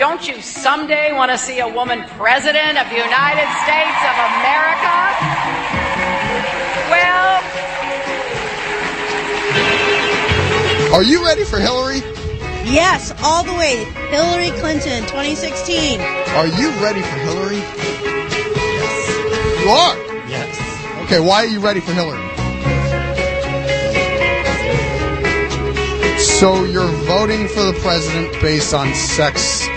don't you someday want to see a woman president of the United States of America? Well, are you ready for Hillary? Yes, all the way. Hillary Clinton, 2016. Are you ready for Hillary? Yes. You are? Yes. Okay, why are you ready for Hillary? So you're voting for the president based on sex?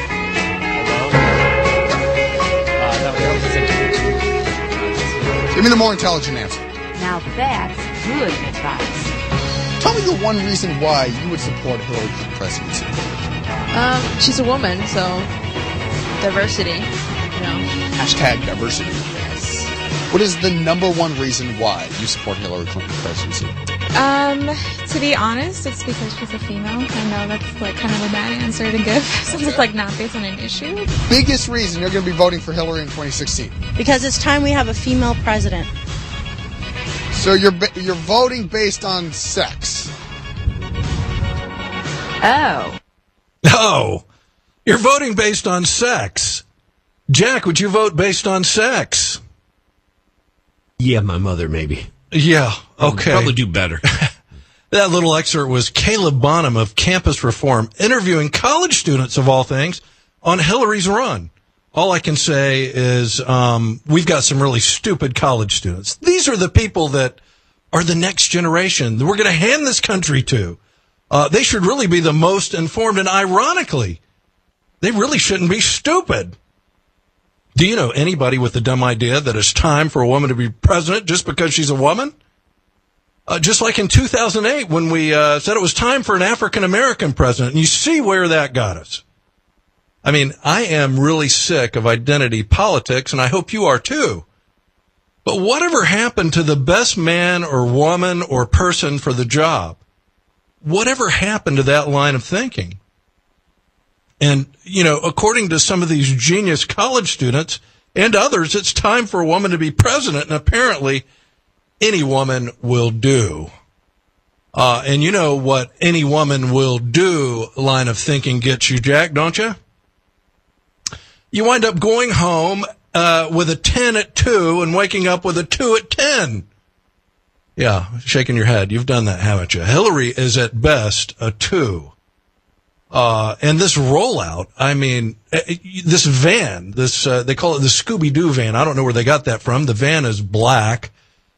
Give me the more intelligent answer. Now that's good advice. Tell me the one reason why you would support Hillary for the presidency. She's a woman, so diversity, you know. Hashtag diversity. Yes. What is the number one reason why you support Hillary Clinton for presidency? To be honest, it's because she's a female. I know that's like kind of a bad answer to give since it's like not based on an issue. Biggest reason you're going to be voting for Hillary in 2016? Because it's time we have a female president. So you're voting based on sex? Oh. Oh, you're voting based on sex. Jack, would you vote based on sex? Yeah, my mother, maybe. Yeah, okay. Probably do better. That little excerpt was Caleb Bonham of Campus Reform interviewing college students, of all things, on Hillary's run. All I can say is we've got some really stupid college students. These are the people that are the next generation that we're going to hand this country to. They should really be the most informed, and ironically, they really shouldn't be stupid. Do you know anybody with the dumb idea that it's time for a woman to be president just because she's a woman? Just like in 2008 when we said it was time for an African-American president, and you see where that got us. I mean, I am really sick of identity politics, and I hope you are too. But whatever happened to the best man or woman or person for the job? Whatever happened to that line of thinking? And, you know, according to some of these genius college students and others, it's time for a woman to be president, and apparently any woman will do. And you know what any woman will do line of thinking gets you, Jack, don't you? You wind up going home with a 10 at 2 and waking up with a 2 at 10. Yeah, shaking your head. You've done that, haven't you? Hillary is at best a 2. And this rollout, I mean, this van, they call it the Scooby-Doo van. I don't know where they got that from. The van is black.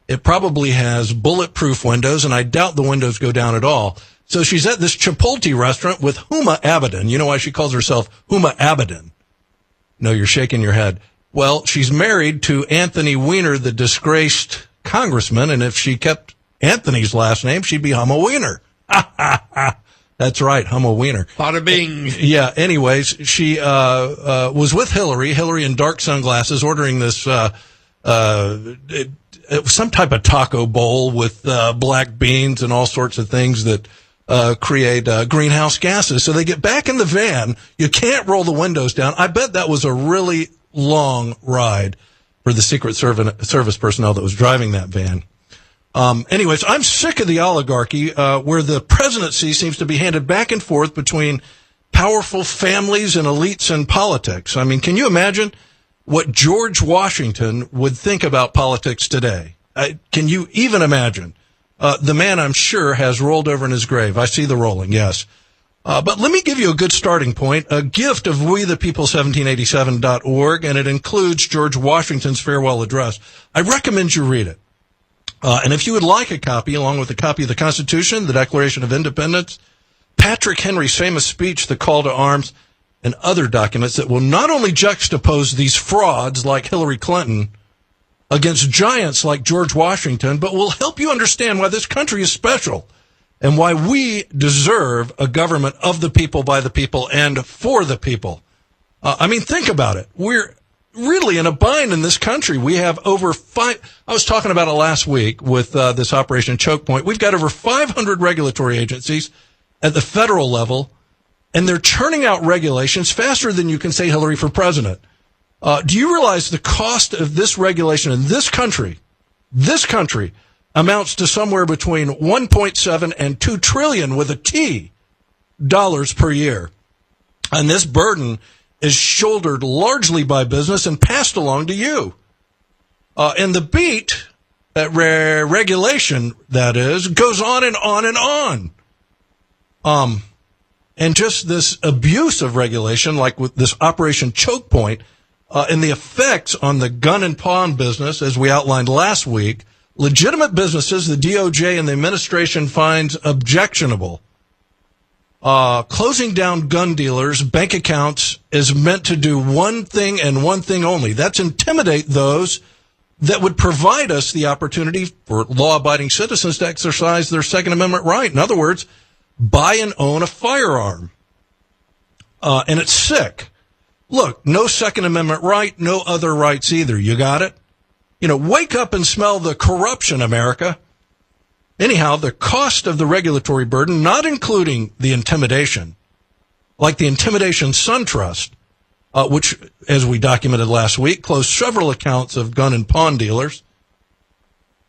It probably has bulletproof windows, and I doubt the windows go down at all. So she's at this Chipotle restaurant with Huma Abedin. You know why she calls herself Huma Abedin? No, you're shaking your head. Well, she's married to Anthony Weiner, the disgraced congressman, and if she kept Anthony's last name, she'd be Huma Weiner. That's right, Huma Weiner. Bada bing. Yeah, anyways, she was with Hillary in dark sunglasses, ordering this some type of taco bowl with black beans and all sorts of things that create greenhouse gases. So they get back in the van. You can't roll the windows down. I bet that was a really long ride for the Secret Service personnel that was driving that van. Anyways, I'm sick of the oligarchy where the presidency seems to be handed back and forth between powerful families and elites in politics. I mean, can you imagine what George Washington would think about politics today? Can you even imagine? The man, I'm sure, has rolled over in his grave. I see the rolling, yes. But let me give you a good starting point, a gift of WeThePeople1787.org, and it includes George Washington's farewell address. I recommend you read it. And if you would like a copy, along with a copy of the Constitution, the Declaration of Independence, Patrick Henry's famous speech, the Call to Arms, and other documents that will not only juxtapose these frauds like Hillary Clinton against giants like George Washington, but will help you understand why this country is special and why we deserve a government of the people, by the people, and for the people. I mean, think about it. We're really in a bind in this country. We have over I was talking about it last week with this Operation Choke Point. We've got over 500 regulatory agencies at the federal level, and they're churning out regulations faster than you can say Hillary for president. Do you realize the cost of this regulation in this country amounts to somewhere between 1.7 and 2 trillion with a T dollars per year? And this burden is shouldered largely by business and passed along to you. And the beat, that regulation, that is, goes on and on and on. And just this abuse of regulation, like with this Operation Choke Point, and the effects on the gun and pawn business, as we outlined last week, legitimate businesses, the DOJ and the administration finds objectionable. Closing down gun dealers' bank accounts is meant to do one thing and one thing only. That's intimidate those that would provide us the opportunity for law-abiding citizens to exercise their Second Amendment right. In other words, buy and own a firearm. And it's sick. Look, no Second Amendment right, no other rights either. You got it? Wake up and smell the corruption, America. Anyhow, the cost of the regulatory burden, not including the intimidation, like the Intimidation Sun Trust, which, as we documented last week, closed several accounts of gun and pawn dealers,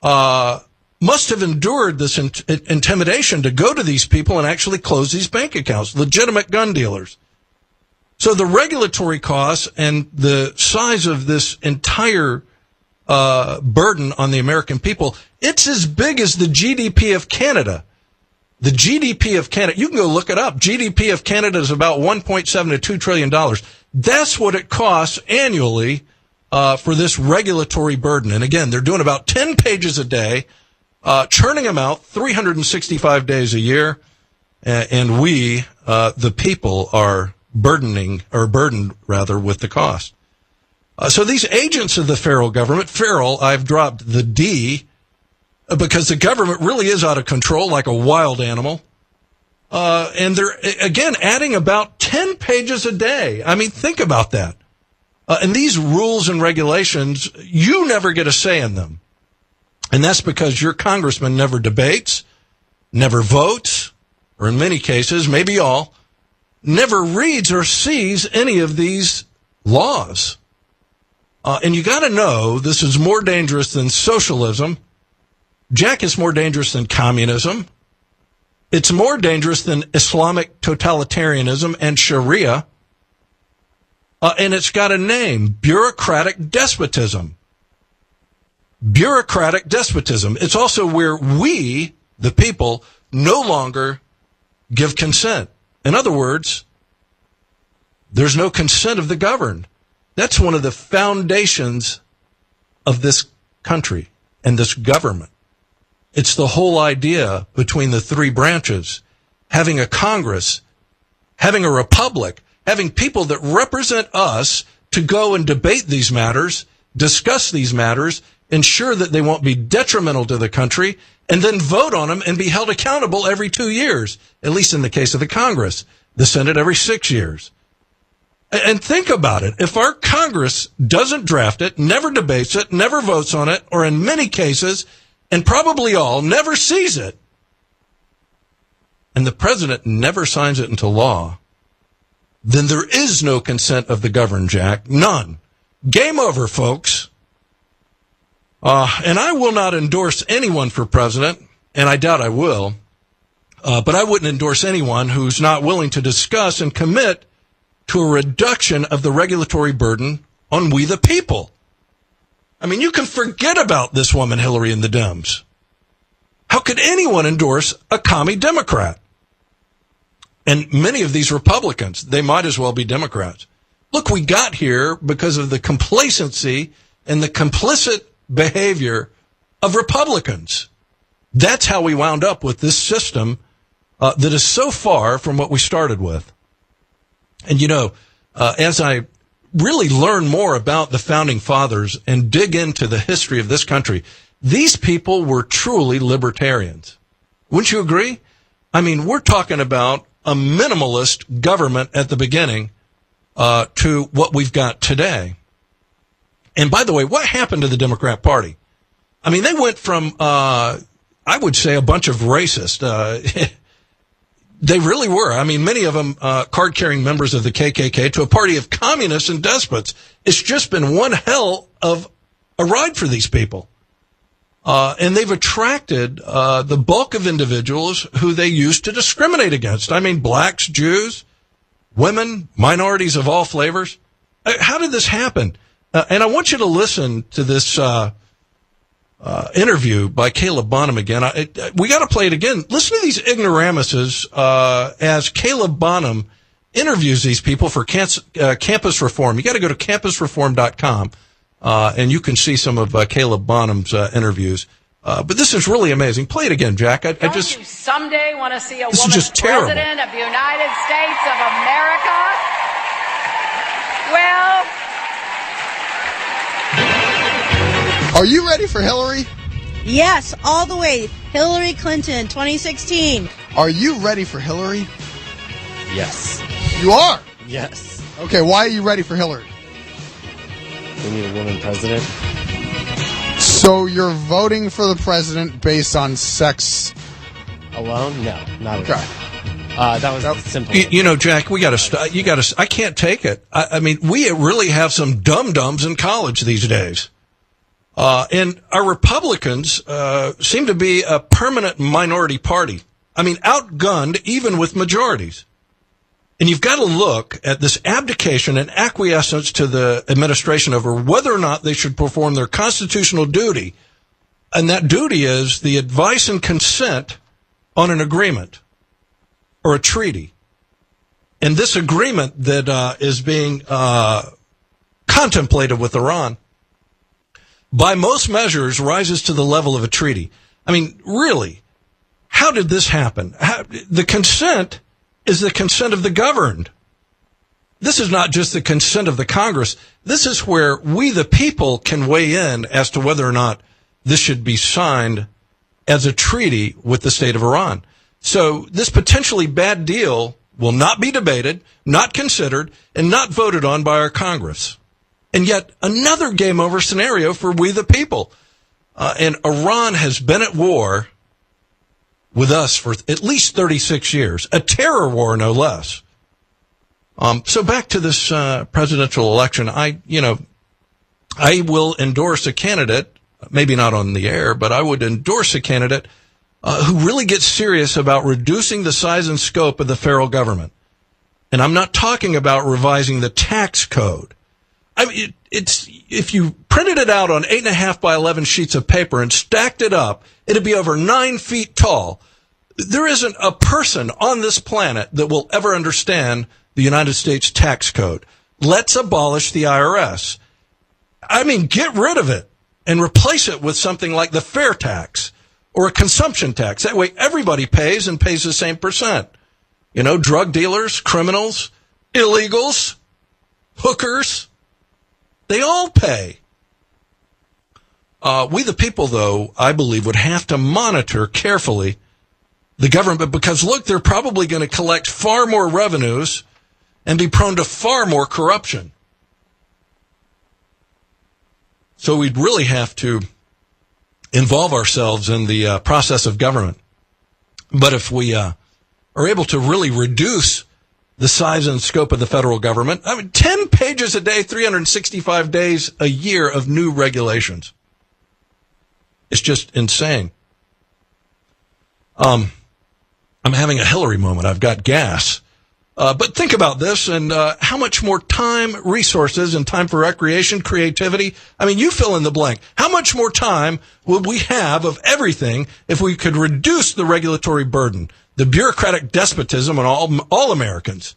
must have endured this intimidation to go to these people and actually close these bank accounts, legitimate gun dealers. So the regulatory costs and the size of this entire burden on the American people, it's as big as the GDP of Canada. The GDP of Canada, you can go look it up. GDP of Canada is about $1.7 to $2 trillion. That's what it costs annually for this regulatory burden. And again, they're doing about 10 pages a day, churning them out 365 days a year. And we, the people, are burdened with the cost. So these agents of the federal government, I've dropped the D because the government really is out of control like a wild animal. And they're, again, adding about 10 pages a day. I mean, think about that. And these rules and regulations, you never get a say in them. And that's because your congressman never debates, never votes, or in many cases, maybe all, never reads or sees any of these laws. And you got to know this is more dangerous than socialism. Jack, is more dangerous than communism. It's more dangerous than Islamic totalitarianism and Sharia. And it's got a name, bureaucratic despotism. Bureaucratic despotism. It's also where we, the people, no longer give consent. In other words, there's no consent of the governed. That's one of the foundations of this country and this government. It's the whole idea between the three branches, having a Congress, having a republic, having people that represent us to go and debate these matters, discuss these matters, ensure that they won't be detrimental to the country, and then vote on them and be held accountable every 2 years, at least in the case of the Congress, the Senate every 6 years. And think about it. If our Congress doesn't draft it, never debates it, never votes on it, or in many cases, and probably all, never sees it, and the president never signs it into law, then there is no consent of the governed, Jack. None. Game over, folks. And I will not endorse anyone for president, and I doubt I will, but I wouldn't endorse anyone who's not willing to discuss and commit to a reduction of the regulatory burden on we the people. I mean, you can forget about this woman, Hillary, and the Dems. How could anyone endorse a commie Democrat? And many of these Republicans, they might as well be Democrats. Look, we got here because of the complacency and the complicit behavior of Republicans. That's how we wound up with this system that is so far from what we started with. And, as I really learn more about the Founding Fathers and dig into the history of this country, these people were truly libertarians. Wouldn't you agree? I mean, we're talking about a minimalist government at the beginning to what we've got today. And by the way, what happened to the Democrat Party? I mean, they went from, I would say, a bunch of racists. They really were. I mean, many of them card-carrying members of the KKK to a party of communists and despots. It's just been one hell of a ride for these people. And they've attracted the bulk of individuals who they used to discriminate against. I mean, blacks, Jews, women, minorities of all flavors. How did this happen? And I want you to listen to this interview by Caleb Bonham again. We got to play it again. Listen to these ignoramuses as Caleb Bonham interviews these people for campus reform. You got to go to campusreform.com, and you can see some of Caleb Bonham's interviews. But this is really amazing. Play it again, Jack. Don't you someday want to see a this woman is just terrible. president of the United States of America? Well, Are you ready for Hillary? Yes, all the way. Hillary Clinton, 2016. Are you ready for Hillary? Yes. You are? Yes. Okay, why are you ready for Hillary? We need a woman president. So you're voting for the president based on sex Alone? No, not at Okay. all. That was simple. You know, Jack, we got to. I can't take it. I mean, we really have some dum-dums in college these days. And our Republicans seem to be a permanent minority party. I mean, outgunned even with majorities. And you've got to look at this abdication and acquiescence to the administration over whether or not they should perform their constitutional duty. And that duty is the advice and consent on an agreement or a treaty. And this agreement that is being contemplated with Iran, by most measures, rises to the level of a treaty. I mean, really, how did this happen? The consent is the consent of the governed. This is not just the consent of the Congress. This is where we, the people, can weigh in as to whether or not this should be signed as a treaty with the state of Iran. So this potentially bad deal will not be debated, not considered, and not voted on by our Congress. And yet another game over scenario for we, the people. And Iran has been at war with us for at least 36 years, a terror war, no less. So back to this presidential election, I will endorse a candidate, maybe not on the air, but I would endorse a candidate who really gets serious about reducing the size and scope of the federal government. And I'm not talking about revising the tax code. I mean, it's if you printed it out on 8.5 by 11 sheets of paper and stacked it up, it'd be over 9 feet tall. There isn't a person on this planet that will ever understand the United States tax code. Let's abolish the IRS. I mean, get rid of it and replace it with something like the fair tax or a consumption tax. That way everybody pays and pays the same percent. You know, drug dealers, criminals, illegals, hookers, they all pay. We the people, though, I believe, would have to monitor carefully the government because, look, they're probably going to collect far more revenues and be prone to far more corruption. So we'd really have to involve ourselves in the process of government. But if we are able to really reduce the size and scope of the federal government, I mean, 10 pages a day, 365 days a year of new regulations. It's just insane. I'm having a Hillary moment. I've got gas. But think about this and how much more time, resources, and time for recreation, creativity. I mean, you fill in the blank. How much more time would we have of everything if we could reduce the regulatory burden, the bureaucratic despotism on all Americans?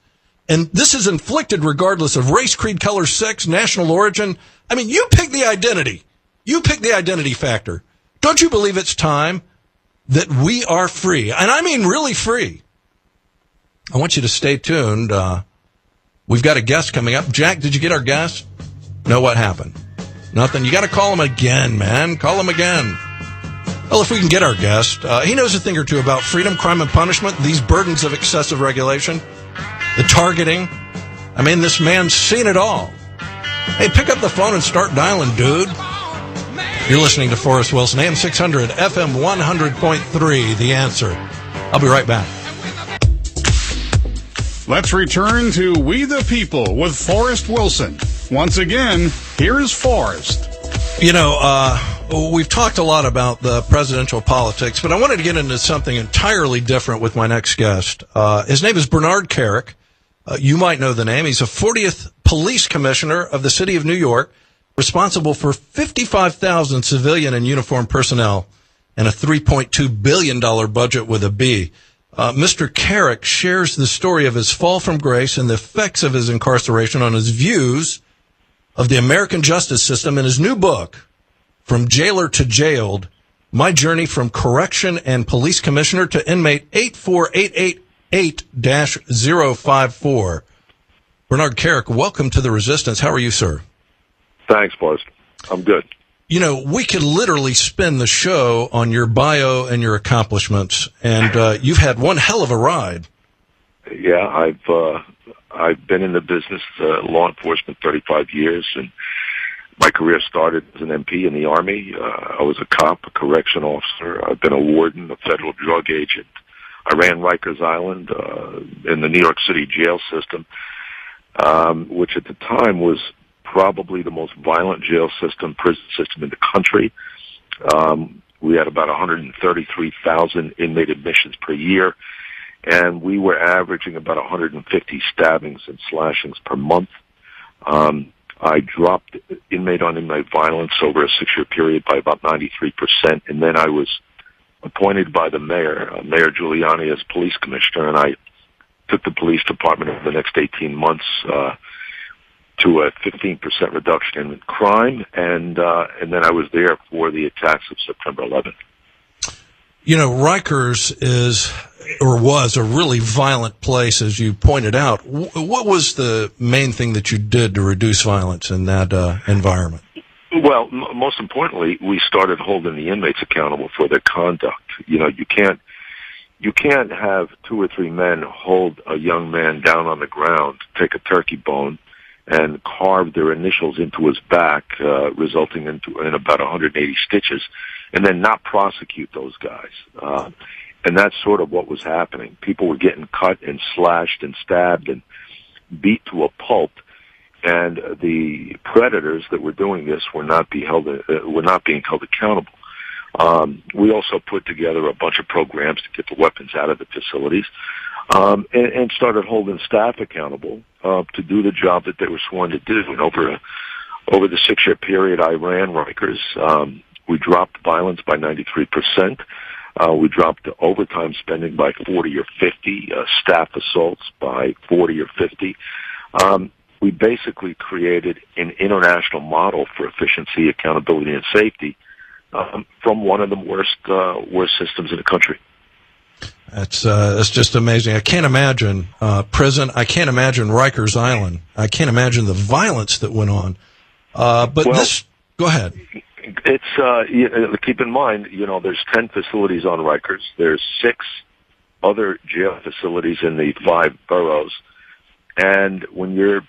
And this is inflicted regardless of race, creed, color, sex, national origin. I mean, you pick the identity. You pick the identity factor. Don't you believe it's time that we are free? And I mean really free. I want you to stay tuned. We've got a guest coming up. Jack, did you get our guest? No, what happened? Nothing. You got to call him again, man. Call him again. Well, if we can get our guest, he knows a thing or two about freedom, crime, and punishment, these burdens of excessive regulation, the targeting. I mean, this man's seen it all. Hey, pick up the phone and start dialing, dude. You're listening to Forrest Wilson, AM 600, FM 100.3, The Answer. I'll be right back. Let's return to We the People with Forrest Wilson. Once again, here's Forrest. You know, we've talked a lot about the presidential politics, but I wanted to get into something entirely different with my next guest. His name is Bernard Kerik. You might know the name. He's a 40th police commissioner of the city of New York, responsible for 55,000 civilian and uniformed personnel and a $3.2 billion budget with a B. Mr. Carrick shares the story of his fall from grace and the effects of his incarceration on his views of the American justice system in his new book, From Jailer to Jailed, My Journey from Correction and Police Commissioner to Inmate 84888-054. Bernard Carrick, welcome to The Resistance. How are you, sir? Thanks, Forrest. I'm good. You know, we could literally spin the show on your bio and your accomplishments, and you've had one hell of a ride. Yeah, I've been in the business, law enforcement, 35 years, and my career started as an MP in the Army. I was a cop, a correction officer. I've been a warden, a federal drug agent. I ran Rikers Island in the New York City jail system, which at the time was probably the most violent prison system in the country. We had about 133,000 inmate admissions per year, and we were averaging about 150 stabbings and slashings per month. I dropped inmate-on-inmate violence over a 6-year period by about 93%, and then I was appointed by the mayor, Mayor Giuliani, as police commissioner, and I took the police department over the next 18 months to a 15% reduction in crime, and then I was there for the attacks of September 11th. You know, Rikers was a really violent place, as you pointed out. What was the main thing that you did to reduce violence in that environment? Well, most importantly, we started holding the inmates accountable for their conduct. You know, you can't have 2 or 3 men hold a young man down on the ground, take a turkey bone, and carve their initials into his back, resulting in about 180 stitches, and then not prosecute those guys. And that's sort of what was happening. People were getting cut and slashed and stabbed and beat to a pulp, and the predators that were doing this were not being held accountable. We also put together a bunch of programs to get the weapons out of the facilities, and started holding staff accountable to do the job that they were sworn to do. And over the 6-year period I ran Rikers, we dropped violence by 93%. We dropped the overtime spending by 40 or 50, staff assaults by 40 or 50. We basically created an international model for efficiency, accountability, and safety from one of the worst systems in the country. That's just amazing. I can't imagine prison. I can't imagine Rikers Island. I can't imagine the violence that went on. Go ahead. It's keep in mind, there's 10 facilities on Rikers. There's 6 other jail facilities in the 5 boroughs, and when you're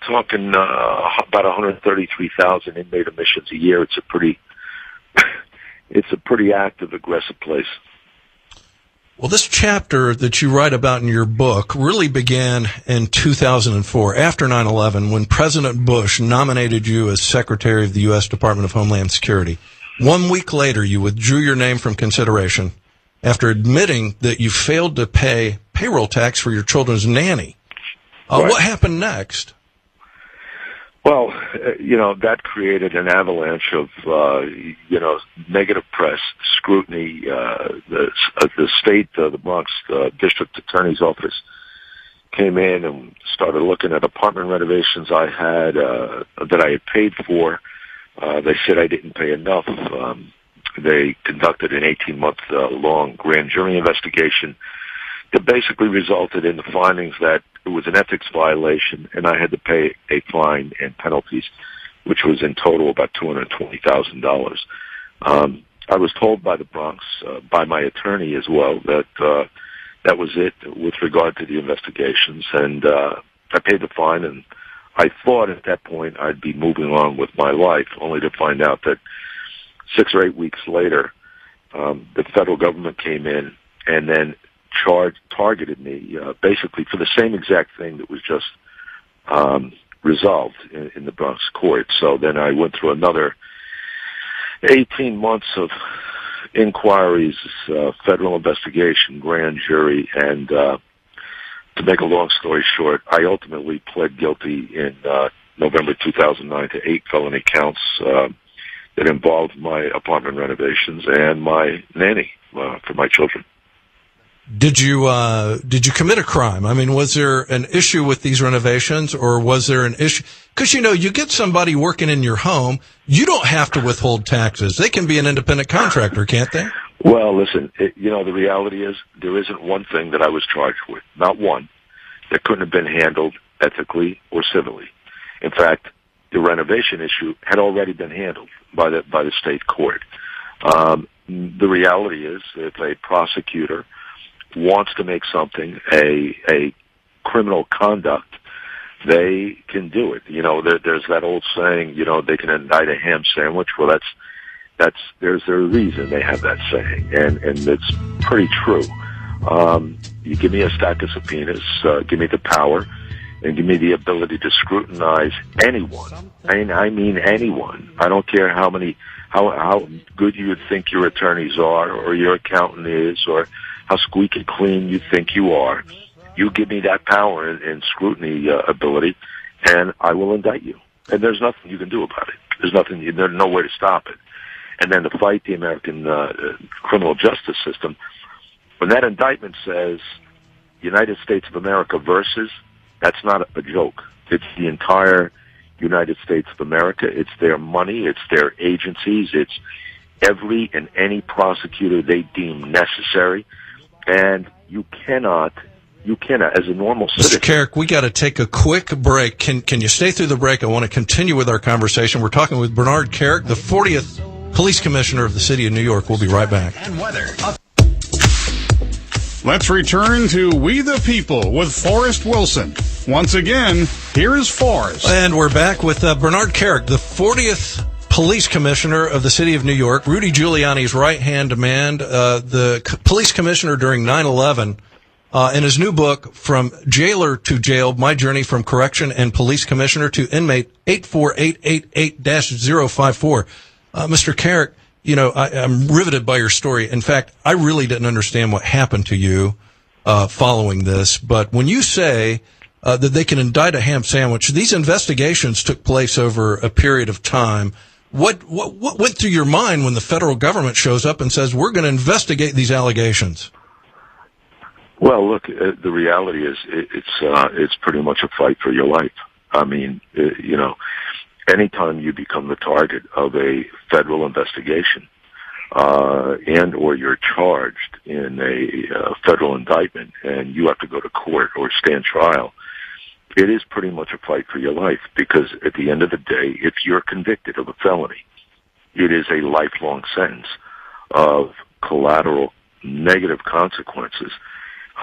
talking about 133,000 inmate admissions a year, it's a pretty active, aggressive place. Well, this chapter that you write about in your book really began in 2004, after 9/11, when President Bush nominated you as Secretary of the U.S. Department of Homeland Security. 1 week later, you withdrew your name from consideration after admitting that you failed to pay payroll tax for your children's nanny. Right. What happened next? Well, that created an avalanche of, negative press, scrutiny. The state, the Bronx District Attorney's Office came in and started looking at apartment renovations I had, that I had paid for. They said I didn't pay enough. They conducted an 18-month long grand jury investigation that basically resulted in the findings that it was an ethics violation, and I had to pay a fine and penalties, which was in total about $220,000. I was told by the Bronx, by my attorney as well, that that was it with regard to the investigations, and I paid the fine, and I thought at that point I'd be moving on with my life, only to find out that 6 or 8 weeks later, the federal government came in and then targeted me basically for the same exact thing that was just resolved in the Bronx court. So then I went through another 18 months of inquiries, federal investigation, grand jury, and to make a long story short, I ultimately pled guilty in November 2009 to 8 felony counts that involved my apartment renovations and my nanny for my children. Did you commit a crime? I mean, was there an issue with these renovations, or was there an issue? Because, you get somebody working in your home, you don't have to withhold taxes. They can be an independent contractor, can't they? Well, listen, the reality is there isn't one thing that I was charged with, not one, that couldn't have been handled ethically or civilly. In fact, the renovation issue had already been handled by the state court. The reality is, if a prosecutor wants to make something a criminal conduct, they can do it. There's that old saying, they can indict a ham sandwich. Well, there's a reason they have that saying, and it's pretty true. You give me a stack of subpoenas, give me the power, and give me the ability to scrutinize anyone. I mean anyone. I don't care how good you would think your attorneys are, or your accountant is, or how squeaky clean you think you are. You give me that power and scrutiny ability, and I will indict you. And there's nothing you can do about it. There's no way to stop it. And then to fight the American criminal justice system, when that indictment says United States of America versus, that's not a joke. It's the entire United States of America. It's their money. It's their agencies. It's every and any prosecutor they deem necessary. And you cannot, as a normal citizen. Mr. Carrick, we got to take a quick break. Can you stay through the break? I want to continue with our conversation. We're talking with Bernard Carrick, the 40th Police Commissioner of the City of New York. We'll be right back. And weather. Let's return to We the People with Forrest Wilson. Once again, here's Forrest. And we're back with Bernard Carrick, the 40th Police Commissioner of the City of New York, Rudy Giuliani's right-hand man, the police commissioner during 9/11. In his new book, From Jailer to Jail, My Journey from Correction and Police Commissioner to Inmate 84888-054. Mr. Carrick, I'm riveted by your story. In fact, I really didn't understand what happened to you following this. But when you say that they can indict a ham sandwich, these investigations took place over a period of time. What went through your mind when the federal government shows up and says, we're going to investigate these allegations? Well, look, the reality is it's pretty much a fight for your life. I mean, anytime you become the target of a federal investigation, and or you're charged in a federal indictment and you have to go to court or stand trial, it is pretty much a fight for your life, because at the end of the day, if you're convicted of a felony, it is a lifelong sentence of collateral negative consequences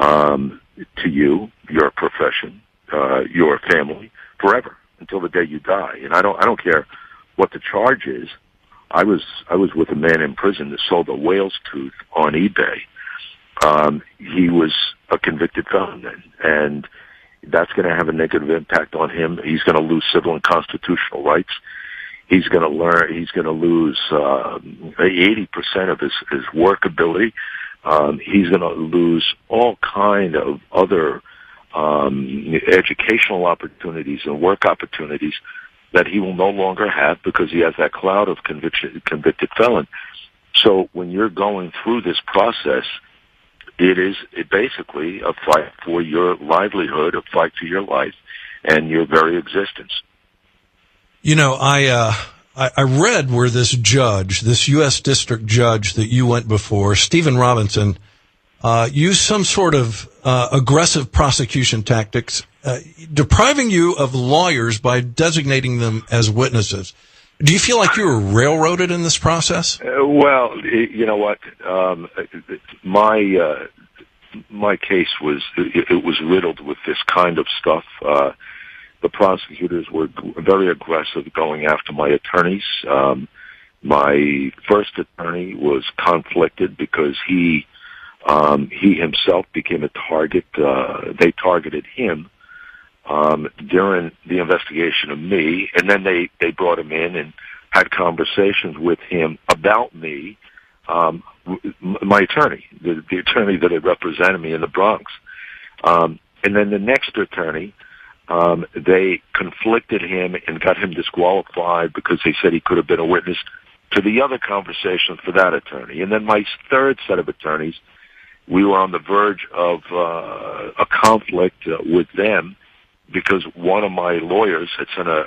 to you, your profession, your family, forever, until the day you die. And I don't care what the charge is. I was with a man in prison that sold a whale's tooth on eBay. He was a convicted felon then, and that's going to have a negative impact on him. He's going to lose civil and constitutional rights. He's going to lose 80% of his workability. He's going to lose all kind of other educational opportunities and work opportunities that he will no longer have, because he has that cloud of convicted felon. So when you're going through this process, it is basically a fight for your livelihood, a fight for your life and your very existence. I read where this judge, this U.S. district judge that you went before, Stephen Robinson, used some sort of aggressive prosecution tactics, depriving you of lawyers by designating them as witnesses. Do you feel like you were railroaded in this process? Well, you know what? My case was riddled with this kind of stuff. The prosecutors were very aggressive going after my attorneys. My first attorney was conflicted because he himself became a target. They targeted him during the investigation of me, and then they brought him in and had conversations with him about me. My attorney, the attorney that had represented me in the Bronx. And then the next attorney, they conflicted him and got him disqualified because they said he could have been a witness to the other conversation for that attorney. And then my third set of attorneys, we were on the verge of a conflict with them because one of my lawyers had sent a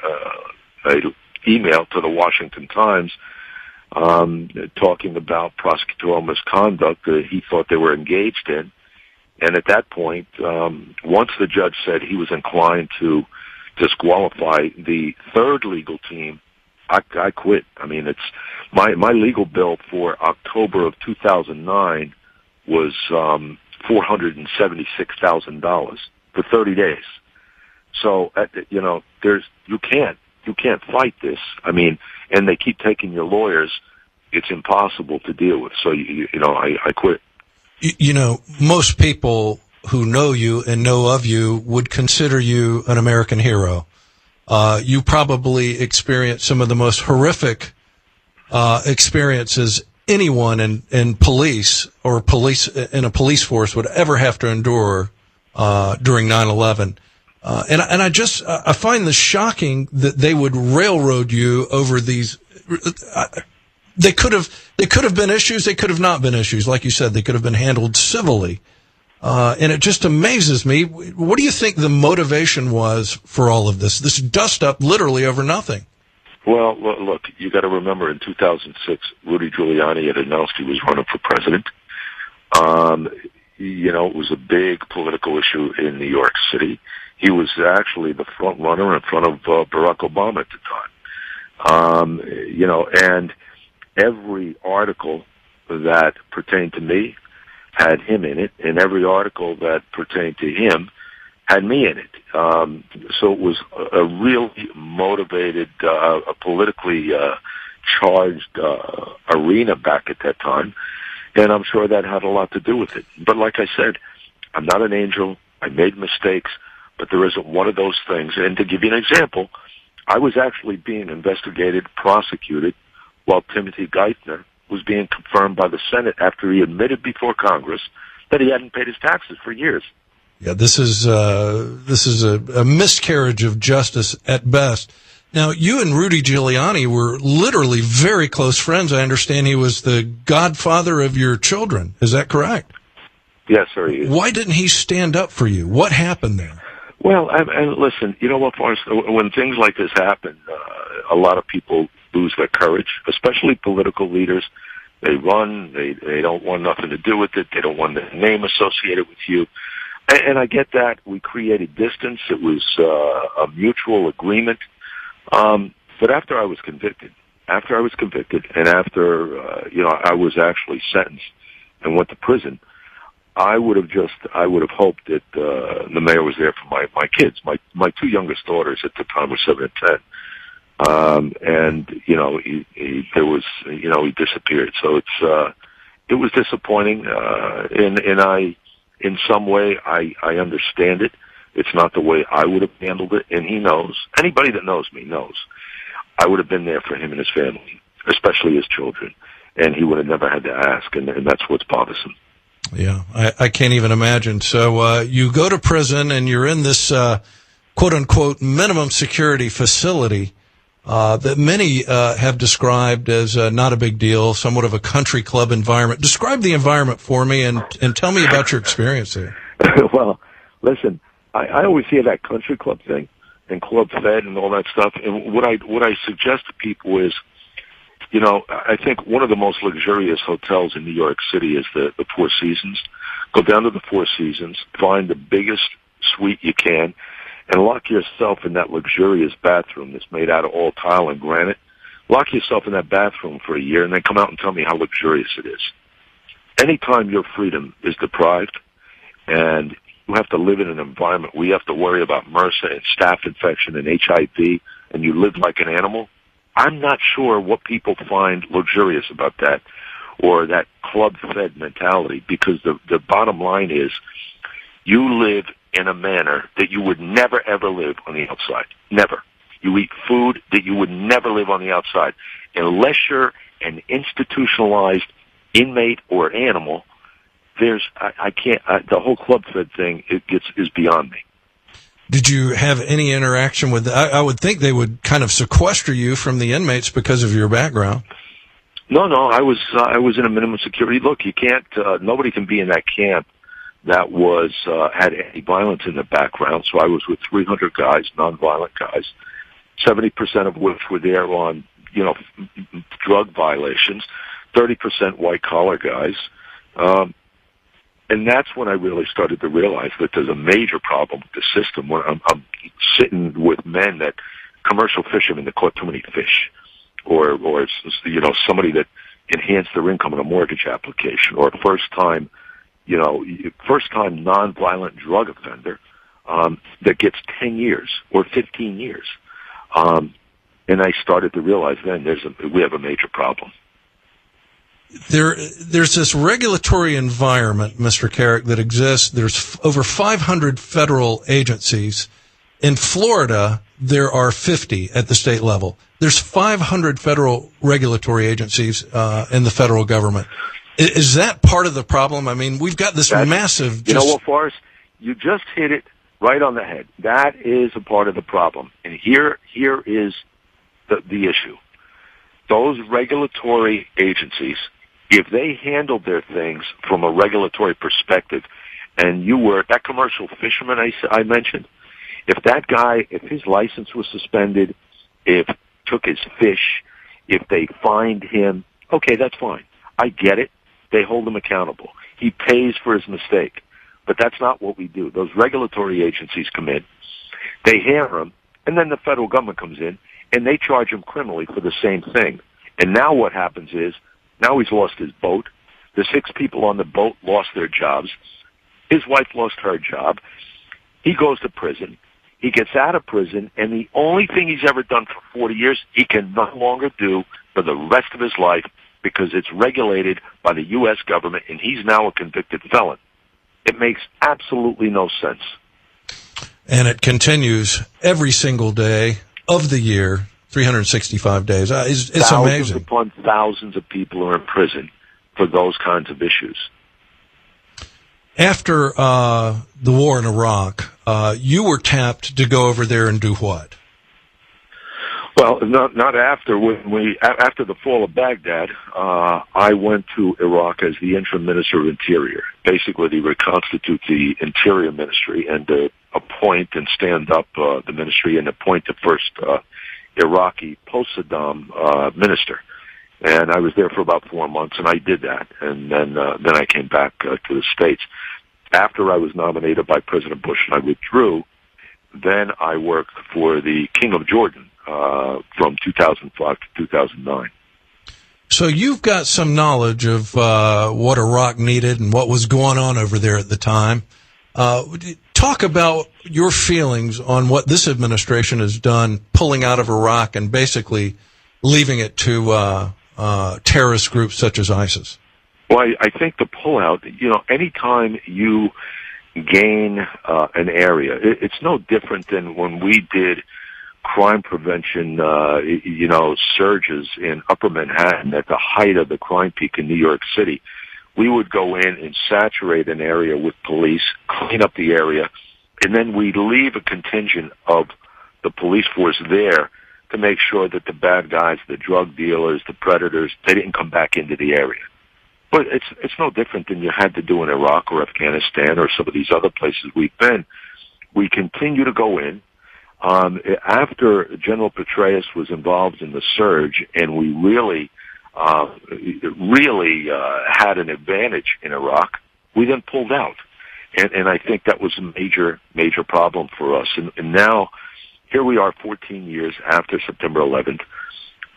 email to the Washington Times talking about prosecutorial misconduct that he thought they were engaged in. And at that point, once the judge said he was inclined to disqualify the third legal team, I quit. I mean, it's my legal bill for October of 2009 was $476,000 for 30 days. So you can't fight this. I mean, and they keep taking your lawyers. It's impossible to deal with. So I quit. Most people who know you and know of you would consider you an American hero. You probably experienced some of the most horrific experiences anyone in police or in a police force would ever have to endure during 9/11. And I find this shocking that they would railroad you over these. They could have been issues. They could have not been issues. Like you said, they could have been handled civilly. And it just amazes me. What do you think the motivation was for all of this? This dust up literally over nothing. Well, look, you got to remember in 2006, Rudy Giuliani had announced he was running for president. It was a big political issue in New York City. He was actually the front runner in front of Barack Obama at the time. And every article that pertained to me had him in it, and every article that pertained to him had me in it. So it was a really motivated, a politically charged arena back at that time, and I'm sure that had a lot to do with it. But like I said, I'm not an angel. I made mistakes, but there isn't one of those things. And to give you an example, I was actually being investigated, prosecuted, while Timothy Geithner was being confirmed by the Senate after he admitted before Congress that he hadn't paid his taxes for years. Yeah, this is a miscarriage of justice at best. Now, you and Rudy Giuliani were literally very close friends. I understand he was the godfather of your children. Is that correct? Yes, sir, he is. Why didn't he stand up for you? What happened there? Well, and listen, you know what, Forrest, when things like this happen, a lot of people lose their courage, especially political leaders. They run, they don't want nothing to do with it, they don't want their name associated with you. And I get that. We created distance. It was a mutual agreement. But after I was convicted, and after I was actually sentenced and went to prison, I would have hoped that the mayor was there for my kids. My two youngest daughters at the time were 7 and 10. He disappeared. So it was disappointing. In some way, I understand it. It's not the way I would have handled it, and he knows. Anybody that knows me knows. I would have been there for him and his family, especially his children, and he would have never had to ask, and that's what's bothersome. Yeah, I can't even imagine. So you go to prison, and you're in this quote-unquote minimum security facility that many have described as not a big deal, somewhat of a country club environment. Describe the environment for me and tell me about your experience there. Well, listen, I always hear that country club thing and Club Fed and all that stuff. And what I suggest to people is, I think one of the most luxurious hotels in New York City is the Four Seasons. Go down to the Four Seasons, find the biggest suite you can, and lock yourself in that luxurious bathroom that's made out of all tile and granite. Lock yourself in that bathroom for a year and then come out and tell me how luxurious it is. Anytime your freedom is deprived and you have to live in an environment where you have to worry about MRSA and staph infection and HIV and you live like an animal, I'm not sure what people find luxurious about that or that club-fed mentality, because the bottom line is you live in a manner that you would never, ever live on the outside. Never. You eat food that you would never live on the outside. Unless you're an institutionalized inmate or animal, I can't. The whole club fed thing is beyond me. Did you have any interaction with? I would think they would kind of sequester you from the inmates because of your background. No, I was in a minimum security. Look, you can't. Nobody can be in that camp that was had any violence in the background. So I was with 300 guys, nonviolent guys, 70% of which were there on drug violations, 30% white collar guys. And that's when I really started to realize that there's a major problem with the system. When I'm sitting with men commercial fishermen that caught too many fish, or somebody that enhanced their income in a mortgage application, or a first time nonviolent drug offender that gets 10 years or 15 years. And I started to realize then we have a major problem. There's this regulatory environment, Mr. Carrick, that exists. There's over 500 federal agencies. In Florida, there are 50 at the state level. There's 500 federal regulatory agencies in the federal government. Is that part of the problem? I mean, we've got this massive... You know what, Forrest? You just hit it right on the head. That is a part of the problem. And here is the issue. Those regulatory agencies, if they handled their things from a regulatory perspective, and you were that commercial fisherman I mentioned, if that guy, if his license was suspended, if took his fish, if they fined him, okay, that's fine. I get it. They hold him accountable. He pays for his mistake. But that's not what we do. Those regulatory agencies come in, they hammer him, and then the federal government comes in, and they charge him criminally for the same thing. And now what happens is, now he's lost his boat. The 6 people on the boat lost their jobs. His wife lost her job. He goes to prison. He gets out of prison, and the only thing he's ever done for 40 years, he can no longer do for the rest of his life because it's regulated by the U.S. government, and he's now a convicted felon. It makes absolutely no sense. And it continues every single day of the year, 365 days. It's amazing. Thousands upon thousands of people are in prison for those kinds of issues. After the war in Iraq, you were tapped to go over there and do what? Well, not after. After the fall of Baghdad, I went to Iraq as the interim minister of Interior, basically to reconstitute the Interior Ministry and to appoint and stand up the ministry and appoint the first Iraqi post-Saddam minister. And I was there for about 4 months, and I did that. And then I came back to the States. After I was nominated by President Bush and I withdrew, then I worked for the King of Jordan from 2005 to 2009. So you've got some knowledge of what Iraq needed and what was going on over there at the time. Talk about your feelings on what this administration has done, pulling out of Iraq and basically leaving it to terrorist groups such as ISIS. Well, I think the pullout, anytime you gain an area, it's no different than when we did crime prevention, surges in Upper Manhattan at the height of the crime peak in New York City. We would go in and saturate an area with police, clean up the area, and then we'd leave a contingent of the police force there to make sure that the bad guys, the drug dealers, the predators, they didn't come back into the area. But it's no different than you had to do in Iraq or Afghanistan or some of these other places we've been. We continue to go in. After General Petraeus was involved in the surge, and we really had an advantage in Iraq, we then pulled out. And I think that was a major problem for us. And now, here we are 14 years after September 11th.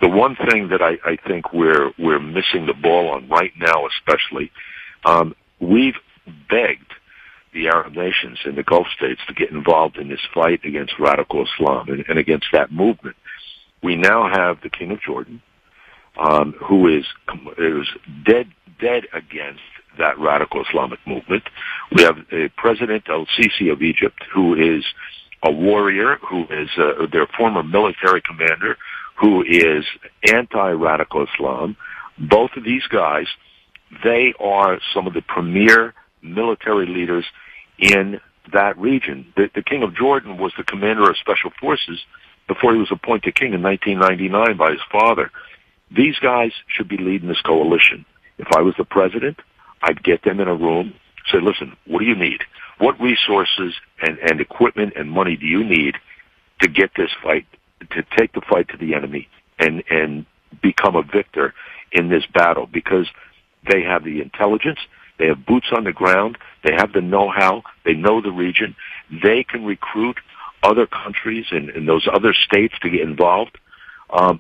The one thing that I think we're missing the ball on right now, especially, we've begged the Arab nations and the Gulf states to get involved in this fight against radical Islam and against that movement. We now have the King of Jordan, who is dead against that radical Islamic movement. We have President El-Sisi of Egypt, who is a warrior, who is their former military commander, who is anti-radical Islam. Both of these guys they are some of the premier military leaders in that region. The King of Jordan was the commander of special forces before he was appointed king in 1999 by his father. These guys should be leading this coalition. If I was the president, I'd get them in a room, say, listen, what do you need? What resources and equipment and money do you need to get this fight, to take the fight to the enemy and become a victor in this battle? Because they have the intelligence, they have boots on the ground, they have the know-how, they know the region, they can recruit other countries and those other states to get involved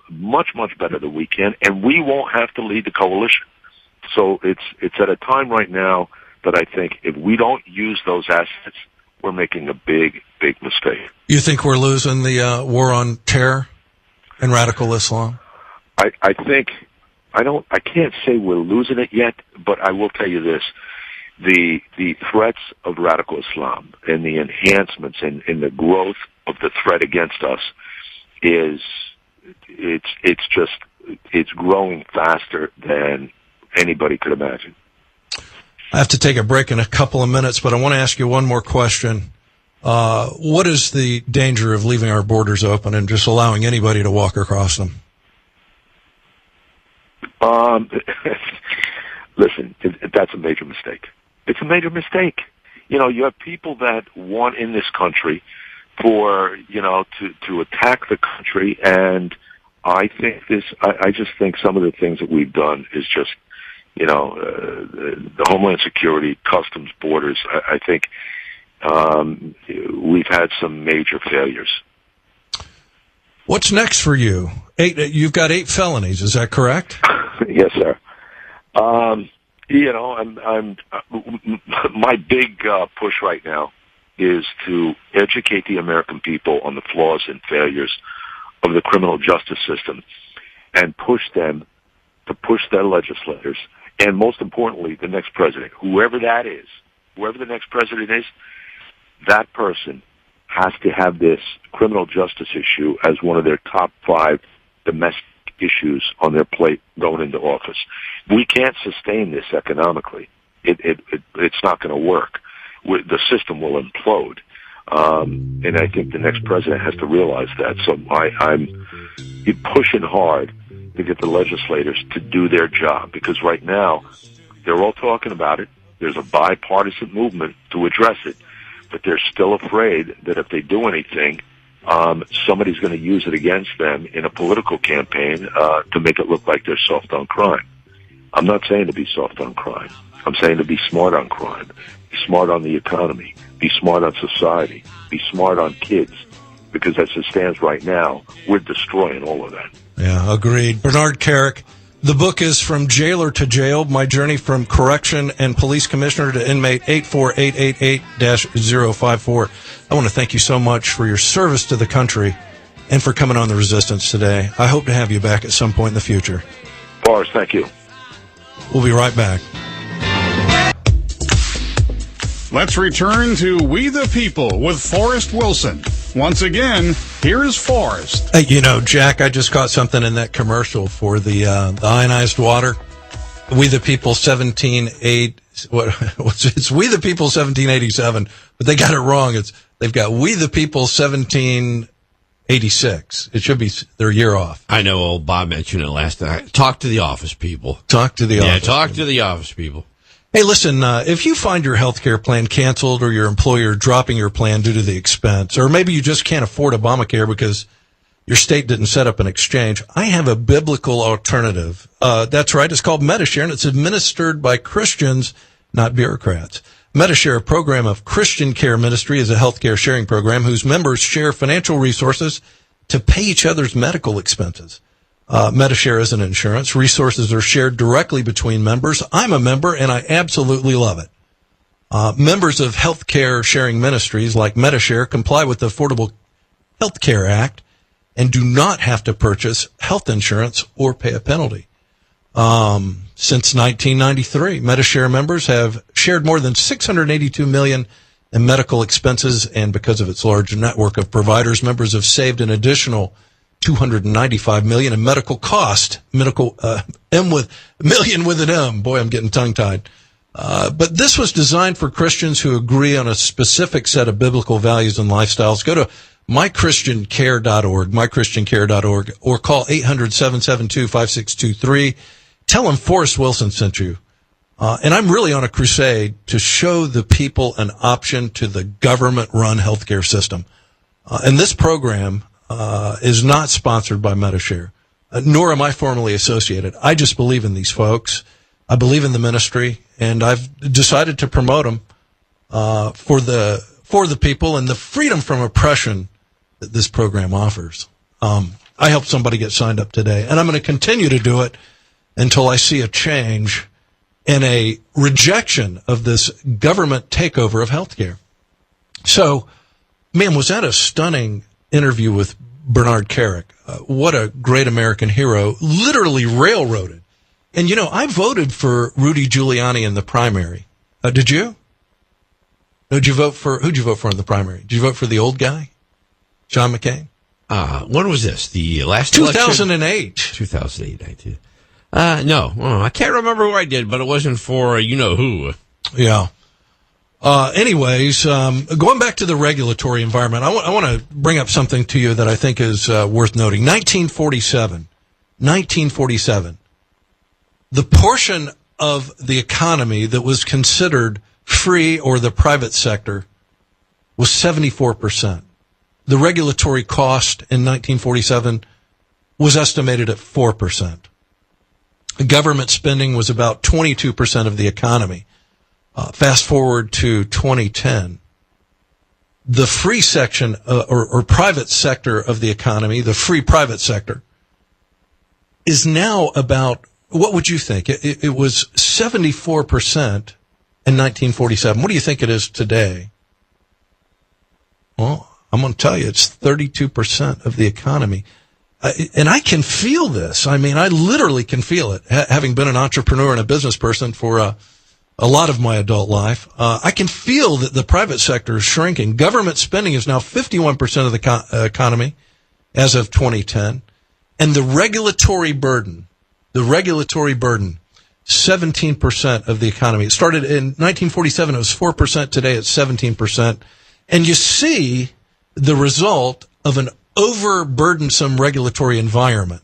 much, much better than we can, and we won't have to lead the coalition. So it's at a time right now that I think if we don't use those assets, we're making a big, big mistake. You think we're losing the war on terror and radical Islam? I think I can't say we're losing it yet, but I will tell you this. The threats of radical Islam and the enhancements in the growth of the threat against us it's growing faster than anybody could imagine. I have to take a break in a couple of minutes, but I want to ask you one more question. What is the danger of leaving our borders open and just allowing anybody to walk across them? Listen, that's a major mistake. It's a major mistake. You have people that want in this country for, to attack the country, and I just think some of the things that we've done is just, the Homeland Security, Customs, Borders, I think we've had some major failures. What's next for you? You've got 8 felonies, is that correct? Yes, sir. My big push right now is to educate the American people on the flaws and failures of the criminal justice system and push them to push their legislators and, most importantly, the next president, whoever the next president is, that person has to have this criminal justice issue as one of their top 5 domestic issues on their plate going into office. We can't sustain this economically. It's not going to work. The system will implode. And I think the next president has to realize that. So I'm pushing hard to get the legislators to do their job, because right now they're all talking about it. There's a bipartisan movement to address it, but they're still afraid that if they do anything, somebody's going to use it against them in a political campaign to make it look like they're soft on crime. I'm not saying to be soft on crime. I'm saying to be smart on crime, be smart on the economy, be smart on society, be smart on kids, because as it stands right now, we're destroying all of that. Yeah, agreed. Bernard Kerik, the book is From Jailer to Jail, My Journey from Correction and Police Commissioner to Inmate 84888-054. I want to thank you so much for your service to the country and for coming on The Resistance today. I hope to have you back at some point in the future. Forrest, thank you. We'll be right back. Let's return to We the People with Forrest Wilson. Once again, here's Forrest. Hey, Jack, I just caught something in that commercial for the ionized water. We the People it's We the People 1787, but they got it wrong. They've got We the People 1786. It should be their year off. I know old Bob mentioned it last night. Talk to the office people. Talk to the office. Yeah, talk to the office people. Hey, listen, if you find your health care plan canceled or your employer dropping your plan due to the expense, or maybe you just can't afford Obamacare because your state didn't set up an exchange, I have a biblical alternative. That's right. It's called Medishare, and it's administered by Christians, not bureaucrats. Medishare, a program of Christian Care Ministry, is a healthcare sharing program whose members share financial resources to pay each other's medical expenses. Medishare isn't insurance. Resources are shared directly between members. I'm a member, and I absolutely love it. Members of healthcare sharing ministries like Medishare comply with the Affordable Health Care Act and do not have to purchase health insurance or pay a penalty. Since 1993, Medishare members have shared more than $682 million in medical expenses, and because of its large network of providers, members have saved an additional $295 million in medical cost. Million with an M. Boy, I'm getting tongue-tied. But this was designed for Christians who agree on a specific set of biblical values and lifestyles. Go to mychristiancare.org, or call 800-772-5623. Tell them Forrest Wilson sent you. And I'm really on a crusade to show the people an option to the government-run healthcare system. And this program is not sponsored by MediShare, nor am I formally associated. I just believe in these folks. I believe in the ministry, and I've decided to promote them for the people and the freedom from oppression that this program offers. I helped somebody get signed up today, and I'm going to continue to do it until I see a change and a rejection of this government takeover of healthcare. So, man, was that a stunning interview with Bernard Kerik? What a great American hero, literally railroaded. And, you know, I voted for Rudy Giuliani in the primary. Did you? Who'd you vote for in the primary? Did you vote for the old guy, John McCain? When was this? The last 2008. 2008, I did. No, I can't remember who I did, but it wasn't for you-know-who. Yeah. Anyways, going back to the regulatory environment, I want to bring up something to you that I think is worth noting. 1947. The portion of the economy that was considered free or the private sector was 74%. The regulatory cost in 1947 was estimated at 4%. Government spending was about 22% of the economy. Fast forward to 2010. The free section or private sector of the economy, the free private sector, is now about, what would you think? It was 74% in 1947. What do you think it is today? Well, I'm going to tell you, it's 32% of the economy. And I can feel this. I mean, I literally can feel it. Having been an entrepreneur and a business person for a lot of my adult life, I can feel that the private sector is shrinking. Government spending is now 51% of the economy as of 2010. And the regulatory burden, 17% of the economy. It started in 1947, it was 4%. Today it's 17%. And you see the result of an overburdensome regulatory environment.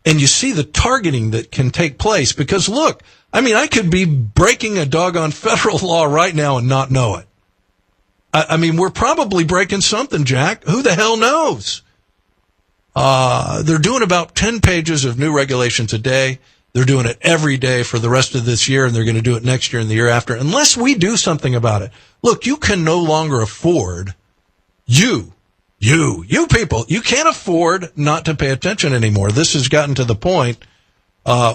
And you see the targeting that can take place because, look, I mean, I could be breaking a doggone federal law right now and not know it. I mean, we're probably breaking something, Jack. Who the hell knows? They're doing about 10 pages of new regulations a day. They're doing it every day for the rest of this year, and they're going to do it next year and the year after, unless we do something about it. Look, you can no longer afford, you people, you can't afford not to pay attention anymore. This has gotten to the point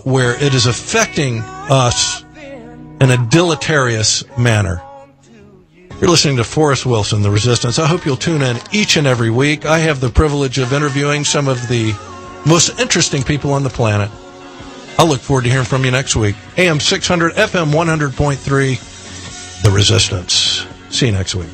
where it is affecting us in a deleterious manner. You're listening to Forrest Wilson, The Resistance. I hope you'll tune in each and every week. I have the privilege of interviewing some of the most interesting people on the planet. I'll look forward to hearing from you next week. AM 600, FM 100.3, The Resistance. See you next week.